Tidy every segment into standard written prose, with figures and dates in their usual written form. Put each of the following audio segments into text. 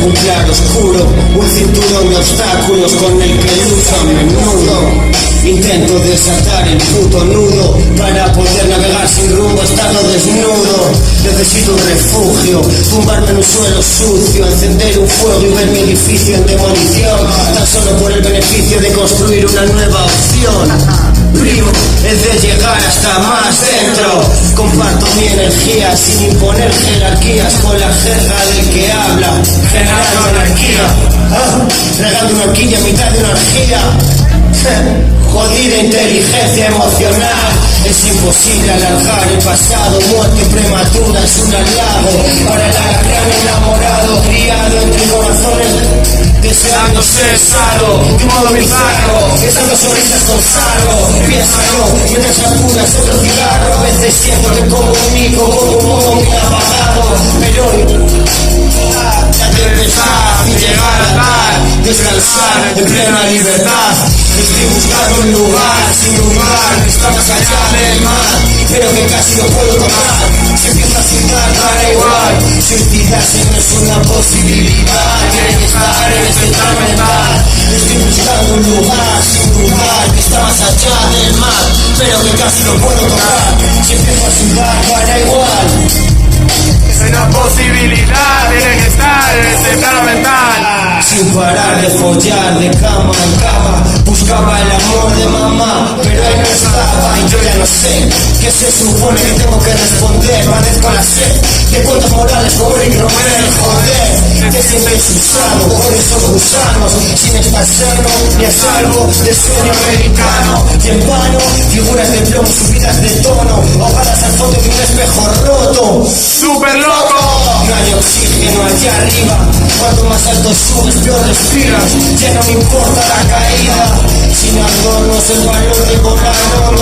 un claro oscuro, un cinturón de obstáculos con el que lucho a menudo. Intento desatar el puto nudo para poder navegar sin rumbo estando desnudo. Necesito un refugio, tumbarme en un suelo sucio, encender un fuego y ver mi edificio en demolición, tan solo por el beneficio de construir una nueva opción. Primo, es de llegar hasta más dentro. Comparto mi energía sin imponer jerarquías con la jerga del que habla, generando anarquía, regando una horquilla a mitad de una orgía. Jodida inteligencia emocional. Es imposible alargar el pasado. Muerte prematura es un halago para el alacrán enamorado, criado entre corazones, deseando ser sano de un modo bizarro, echando sonrisas con sarro. Piénsalo mientras apuras otro cigarro. A veces siento que comunico con un modo muy apagado, pero ya te empezar sin llegar a dar, descansar en plena libertad. Estoy buscando un lugar sin lugar que está más allá del mar, pero que casi no puedo tocar. Si empiezo a citar, da igual. Suicidarse no es una posibilidad, tiene que estar en este plan mental. Estoy buscando un lugar sin lugar que está más allá del mar, pero que casi no puedo tocar. Si empiezo a citar, da igual. Es una posibilidad, tiene que estar en este plano mental. Sin parar de follar de cama en cama, buscaba el amor de mamá, pero ahí no estaba. Y yo ya no sé qué se supone que tengo que responder. Padezco la sed de cuentas morales como el Romero, joder, que siempre es usado por esos gusanos, sin estar sano ni a salvo de sueño americano. Y en vano, figuras de plomo subidas de tono, ahogadas al fondo de un espejo roto. ¡Súper loco! No hay oxígeno allá arriba, cuanto más alto subes peor respiras. Ya no me importa la caída, sin adornos el valor de volar,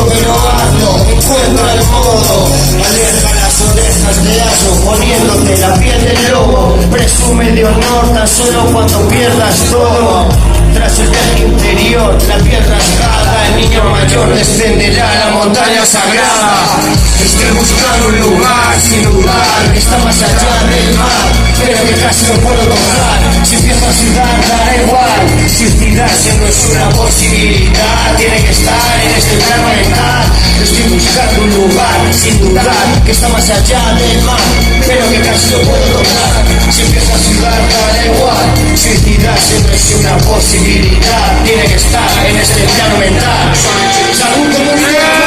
pero hazlo, encuentra el modo. Aleja las orejas de asno poniéndote la piel del lobo. Presume de honor tan solo cuando pierdas todo. Tras el viaje interior, la piel rasgada, el niño mayor descenderá a la montaña sagrada. Estoy buscando un lugar sin lugar que está más allá del mar, pero que casi no puedo tocar. Si empiezo a sudar, dará igual. Suicidarse no es una posibilidad, tiene que estar en este plano mental. Estoy buscando un lugar sin lugar que está más allá del mar, pero que casi no puedo tocar. Si empiezo a sudar, dará igual. Suicidarse no es una posibilidad, tiene que estar en este plano mental. Salud comunidad.